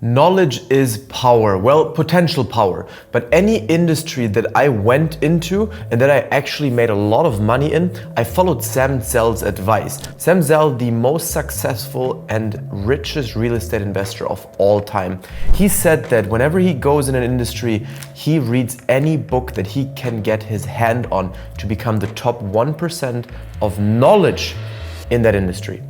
Knowledge is power, well, potential power, but any industry that I went into and that I actually made a lot of money in, I followed Sam Zell's advice. Sam Zell, the most successful and richest real estate investor of all time. He said that whenever he goes in an industry, he reads any book that he can get his hand on to become the top 1% of knowledge in that industry.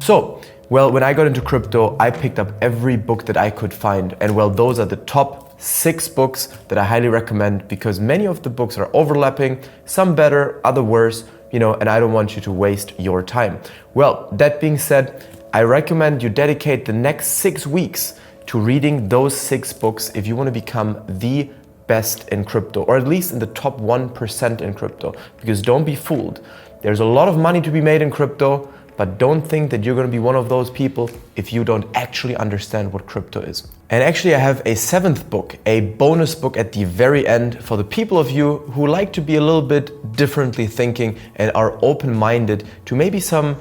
Well, when I got into crypto, I picked up every book that I could find. And well, those are the top 6 books that I highly recommend because many of the books are overlapping, some better, other worse, and I don't want you to waste your time. Well, that being said, I recommend you dedicate the next 6 weeks to reading those 6 books if you want to become the best in crypto, or at least in the top 1% in crypto, because don't be fooled. There's a lot of money to be made in crypto, but don't think that you're gonna be one of those people if you don't actually understand what crypto is. And actually I have a 7th book, a bonus book at the very end for the people of you who like to be a little bit differently thinking and are open-minded to maybe some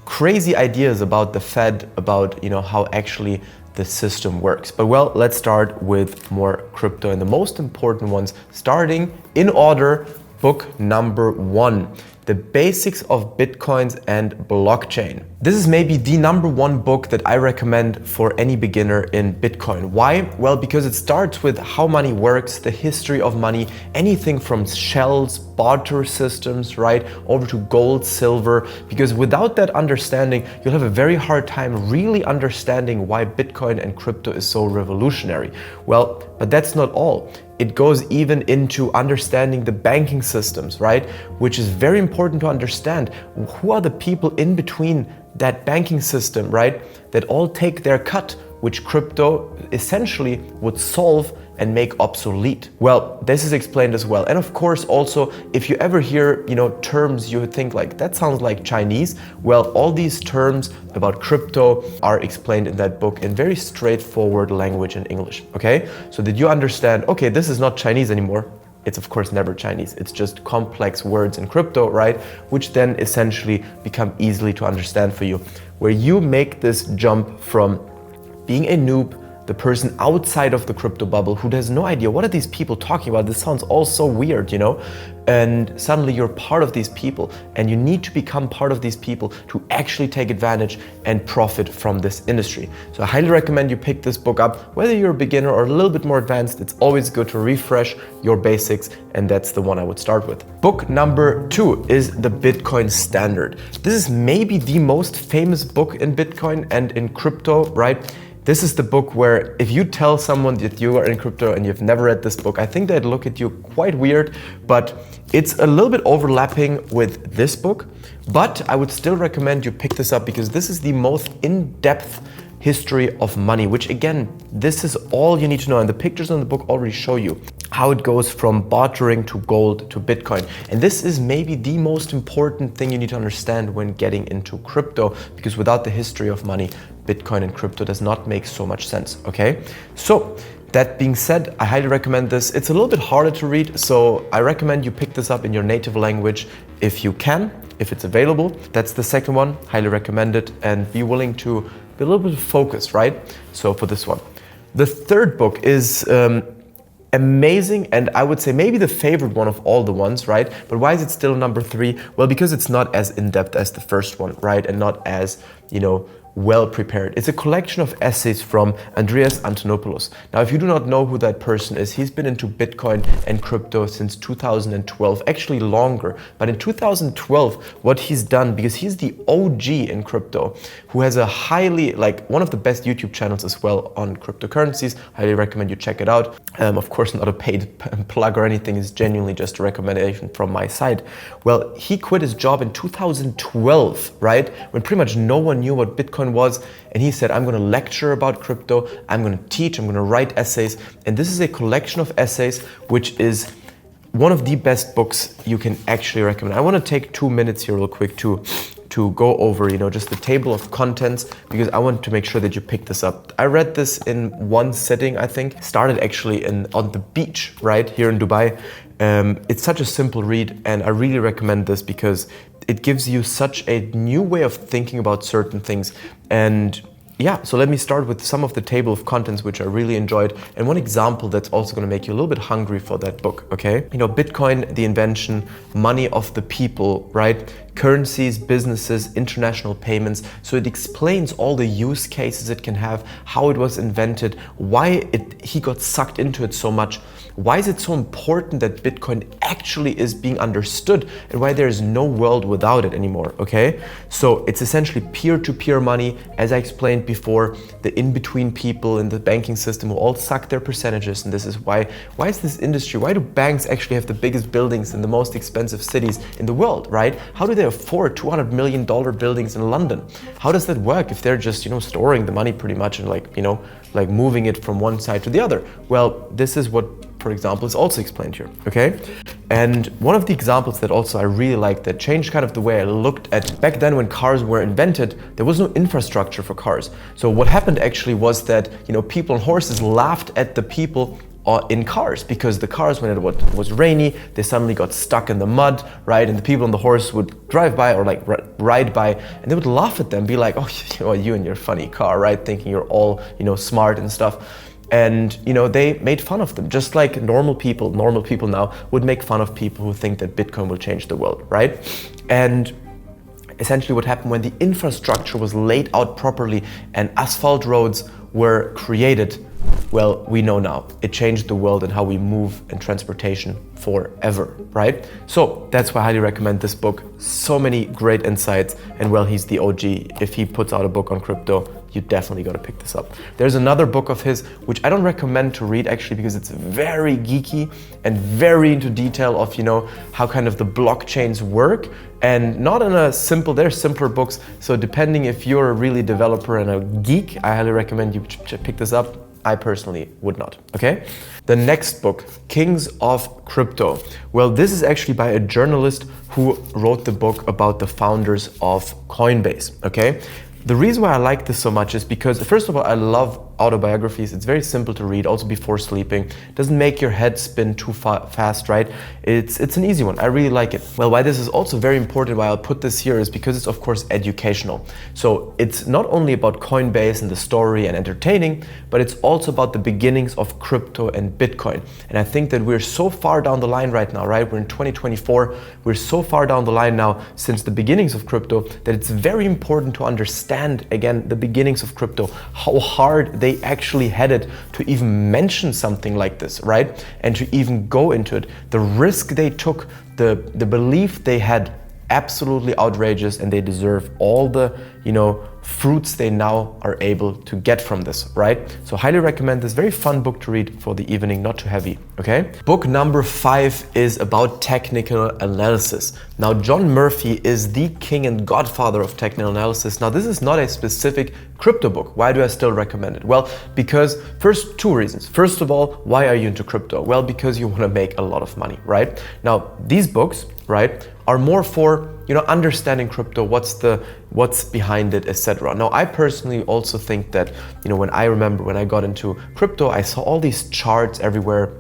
crazy ideas about the Fed, about how actually the system works. But well, let's start with more crypto and the most important ones, starting in order. Book number 1. The Basics of Bitcoins and Blockchain. This is maybe the number 1 book that I recommend for any beginner in Bitcoin. Why? Well, because it starts with how money works, the history of money, anything from shells, barter systems, right, over to gold, silver, because without that understanding, you'll have a very hard time really understanding why Bitcoin and crypto is so revolutionary. Well, but that's not all. It goes even into understanding the banking systems, right? Which is very important to understand. Who are the people in between that banking system, right? That all take their cut, which crypto essentially would solve and make obsolete. Well, this is explained as well. And of course, also, if you ever hear, terms you think like, that sounds like Chinese. Well, all these terms about crypto are explained in that book in very straightforward language in English, okay? So that you understand, okay, this is not Chinese anymore. It's of course never Chinese. It's just complex words in crypto, right? Which then essentially become easily to understand for you. Where you make this jump from being a noob, the person outside of the crypto bubble who has no idea what are these people talking about, this sounds all so weird, and suddenly you're part of these people and you need to become part of these people to actually take advantage and profit from this industry. So I highly recommend you pick this book up, whether you're a beginner or a little bit more advanced. It's always good to refresh your basics, and that's the one I would start with. Book number 2 is The Bitcoin Standard. This is maybe the most famous book in Bitcoin and in crypto, right? This is the book where if you tell someone that you are in crypto and you've never read this book, I think they'd look at you quite weird, but it's a little bit overlapping with this book. But I would still recommend you pick this up because this is the most in-depth history of money, which again, this is all you need to know. And the pictures in the book already show you how it goes from bartering to gold to Bitcoin. And this is maybe the most important thing you need to understand when getting into crypto, because without the history of money, Bitcoin and crypto does not make so much sense, okay? So that being said, I highly recommend this. It's a little bit harder to read, so I recommend you pick this up in your native language if you can, if it's available. That's the second one, highly recommend it, and be willing to be a little bit focused, right? So for this one. The third book is amazing, and I would say maybe the favorite one of all the ones, right? But why is it still number 3? Well, because it's not as in-depth as the first one, right? And not as, well prepared. It's a collection of essays from Andreas Antonopoulos. Now, if you do not know who that person is, he's been into Bitcoin and crypto since 2012, actually longer. But in 2012, what he's done, because he's the OG in crypto, who has a highly, one of the best YouTube channels as well on cryptocurrencies. Highly recommend you check it out. Of course, not a paid plug or anything, it's genuinely just a recommendation from my side. Well, he quit his job in 2012, right? When pretty much no one knew what Bitcoin was, and he said, I'm going to lecture about crypto, I'm going to teach, I'm going to write essays, and this is a collection of essays which is one of the best books you can actually recommend. I want to take 2 minutes here real quick to go over, just the table of contents, because I want to make sure that you pick this up. I read this in one sitting, I think. Started actually on the beach, right, here in Dubai. It's such a simple read, and I really recommend this because it gives you such a new way of thinking about certain things. And yeah, so let me start with some of the table of contents which I really enjoyed, and one example that's also going to make you a little bit hungry for that book, okay? You know, Bitcoin, the invention, money of the people, right? Currencies, businesses, international payments. So it explains all the use cases it can have, how it was invented, why he got sucked into it so much. Why is it so important that Bitcoin actually is being understood, and why there is no world without it anymore, okay? So it's essentially peer-to-peer money, as I explained before, the in-between people in the banking system who all suck their percentages, and this is why is this industry, why do banks actually have the biggest buildings in the most expensive cities in the world, right? How do they afford $200 million buildings in London? How does that work if they're just, storing the money pretty much and like moving it from one side to the other? Well, this is what, for example, is also explained here, okay? And one of the examples that also I really like that changed kind of the way I looked at, back then when cars were invented, there was no infrastructure for cars. So what happened actually was that, people on horses laughed at the people in cars, because the cars, when it was rainy, they suddenly got stuck in the mud, right? And the people on the horse would drive by or like ride by, and they would laugh at them, be like, oh, you and your funny car, right? Thinking you're all, smart and stuff. And, they made fun of them, just like normal people now would make fun of people who think that Bitcoin will change the world, right? And essentially what happened when the infrastructure was laid out properly and asphalt roads were created, well, we know now. It changed the world and how we move and transportation forever, right? So that's why I highly recommend this book. So many great insights, and well, he's the OG. If he puts out a book on crypto, you definitely got to pick this up. There's another book of his, which I don't recommend to read actually, because it's very geeky and very into detail of, how kind of the blockchains work, and not in a simple, they're simpler books. So depending if you're a really developer and a geek, I highly recommend you pick this up. I personally would not, okay? The next book, Kings of Crypto. Well, this is actually by a journalist who wrote the book about the founders of Coinbase, okay? The reason why I like this so much is because, first of all, I love autobiographies. It's very simple to read, also before sleeping. It doesn't make your head spin too fast, right? It's an easy one. I really like it. Well, why this is also very important, why I'll put this here, is because it's of course educational. So it's not only about Coinbase and the story and entertaining, but it's also about the beginnings of crypto and Bitcoin. And I think that we're so far down the line right now, right? We're in 2024. We're so far down the line now since the beginnings of crypto that it's very important to understand, again, the beginnings of crypto, how hard they actually had it to even mention something like this, right? And to even go into it. The risk they took, the belief they had, absolutely outrageous, and they deserve all the, fruits they now are able to get from this, right? So highly recommend this. Very fun book to read for the evening, not too heavy, okay? Book number 5 is about technical analysis. Now, John Murphy is the king and godfather of technical analysis. Now, this is not a specific crypto book. Why do I still recommend it? Well, because first, 2 reasons. First of all, why are you into crypto? Well, because you want to make a lot of money, right? Now, these books, right, are more for, understanding crypto, what's behind it, etc. Now, I personally also think that, when I got into crypto, I saw all these charts everywhere,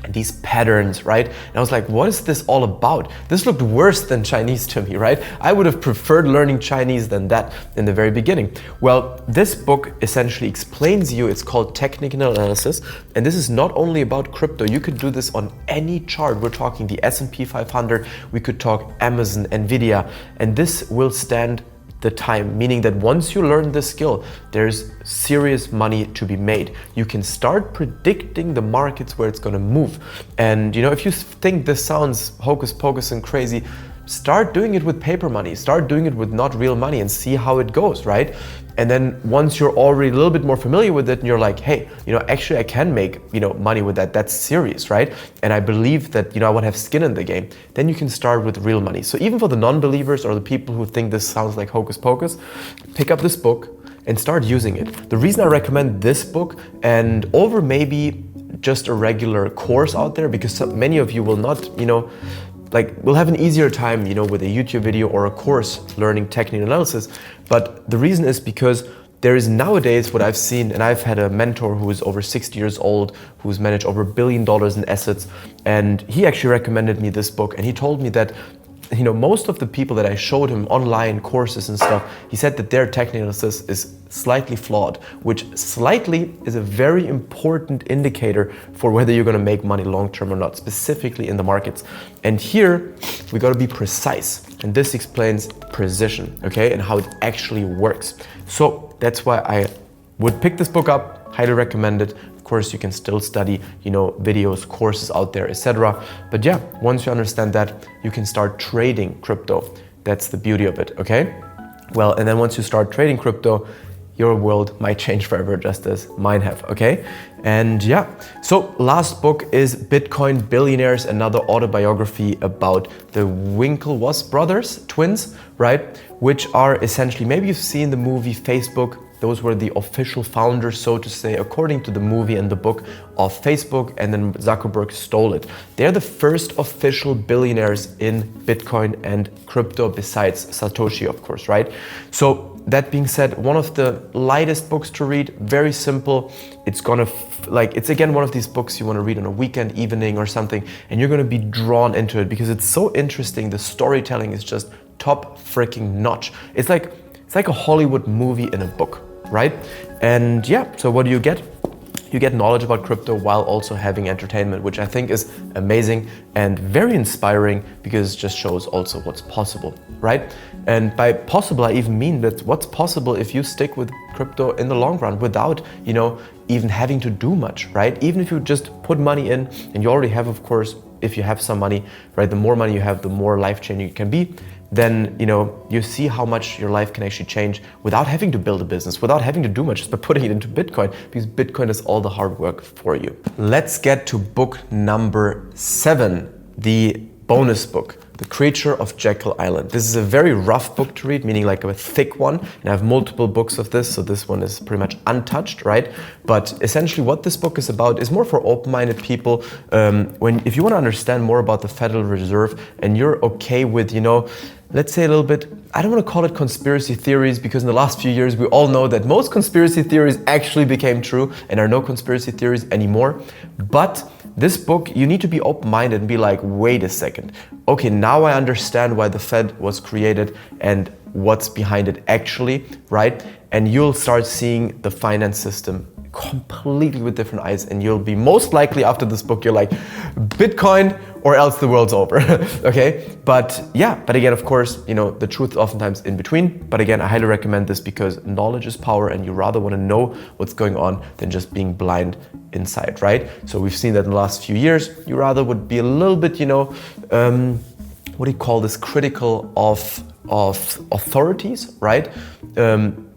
these patterns, right? And I was like, what is this all about? This looked worse than Chinese to me, right? I would have preferred learning Chinese than that in the very beginning. Well, this book essentially explains you, it's called Technical Analysis, and this is not only about crypto. You could do this on any chart. We're talking the S&P 500, we could talk Amazon, Nvidia, and this will stand the time, meaning that once you learn this skill, there's serious money to be made. You can start predicting the markets where it's going to move. And if you think this sounds hocus pocus and crazy, start doing it with paper money, start doing it with not real money, and see how it goes, right? And then once you're already a little bit more familiar with it and you're like, hey, actually I can make, money with that. That's serious, right? And I believe that, I want to have skin in the game. Then you can start with real money. So even for the non-believers or the people who think this sounds like hocus pocus, pick up this book and start using it. The reason I recommend this book and over maybe just a regular course out there, because many of you will not, we'll have an easier time, with a YouTube video or a course learning technical analysis. But the reason is because there is nowadays what I've seen, and I've had a mentor who is over 60 years old, who's managed over $1 billion in assets. And he actually recommended me this book. And he told me that most of the people that I showed him online courses and stuff, he said that their technical is slightly flawed, which slightly is a very important indicator for whether you're going to make money long term or not, specifically in the markets. And here we got to be precise, and this explains precision, okay, and how it actually works. So that's why I would pick this book up, highly recommend it. Of course, you can still study, videos, courses out there, etc. But yeah, once you understand that, you can start trading crypto. That's the beauty of it, okay? Well, and then once you start trading crypto, your world might change forever, just as mine have, okay? And yeah, so last book is Bitcoin Billionaires, another autobiography about the Winklevoss brothers, twins, right? Which are essentially, maybe you've seen the movie Facebook. Those were the official founders, so to say, according to the movie and the book, of Facebook, and then Zuckerberg stole it. They're the first official billionaires in Bitcoin and crypto, besides Satoshi, of course, right? So that being said, one of the lightest books to read, very simple. It's gonna, it's again one of these books you wanna read on a weekend, evening or something, and you're gonna be drawn into it because it's so interesting. The storytelling is just top freaking notch. It's like a Hollywood movie in a book, right? And yeah, so what do you get? You get knowledge about crypto while also having entertainment, which I think is amazing and very inspiring because it just shows also what's possible, right? And by possible, I even mean that what's possible if you stick with crypto in the long run without, even having to do much, right? Even if you just put money in, and you already have, of course, if you have some money, right? The more money you have, the more life-changing it can be. Then you see how much your life can actually change without having to build a business, without having to do much, just by putting it into Bitcoin, because Bitcoin is all the hard work for you. Let's get to book number 7, the bonus book, The Creature of Jekyll Island. This is a very rough book to read, meaning like a thick one, and I have multiple books of this, so this one is pretty much untouched, right? But essentially what this book is about is more for open-minded people. If you want to understand more about the Federal Reserve and you're okay with, let's say a little bit, I don't want to call it conspiracy theories, because in the last few years we all know that most conspiracy theories actually became true and are no conspiracy theories anymore. But this book, you need to be open-minded and be like, wait a second. Okay, now I understand why the Fed was created and what's behind it actually, right? And you'll start seeing the finance system completely with different eyes, and you'll be most likely after this book, you're like, Bitcoin or else the world's over, okay? But again, of course, the truth oftentimes in between. But again, I highly recommend this because knowledge is power, and you rather want to know what's going on than just being blind inside, right? So we've seen that in the last few years, you rather would be a little bit, what do you call this, critical of authorities, right?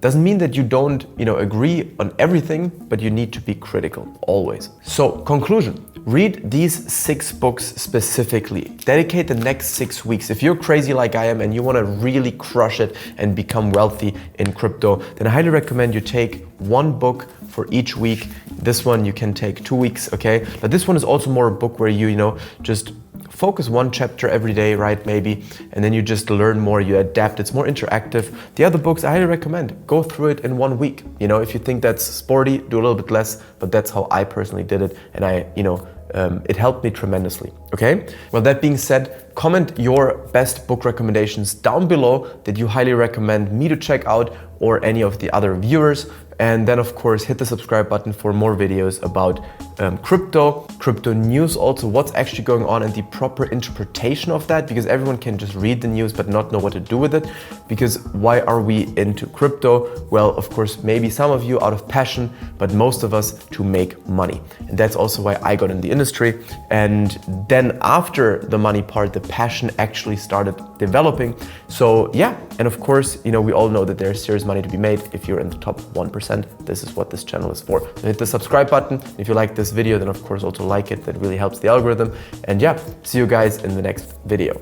Doesn't mean that you don't, agree on everything, but you need to be critical always. So conclusion, read these 6 books specifically. Dedicate the next 6 weeks. If you're crazy like I am and you want to really crush it and become wealthy in crypto, then I highly recommend you take 1 book for each week. This one you can take 2 weeks, okay? But this one is also more a book where you, just focus 1 chapter every day, right? Maybe, and then you just learn more, you adapt. It's more interactive. The other books I highly recommend, go through it in 1 week. If you think that's sporty, do a little bit less, but that's how I personally did it. And it helped me tremendously, okay? Well, that being said, comment your best book recommendations down below that you highly recommend me to check out, or any of the other viewers. And then of course, hit the subscribe button for more videos about crypto news, also what's actually going on and the proper interpretation of that, because everyone can just read the news but not know what to do with it. Because why are we into crypto? Well, of course, maybe some of you out of passion, but most of us to make money. And that's also why I got in the industry. And then after the money part, the passion actually started developing. So yeah, and of course, we all know that there's serious money to be made if you're in the top 1%. This is what this channel is for. So hit the subscribe button. If you like this video, then of course also like it. That really helps the algorithm. And yeah, see you guys in the next video.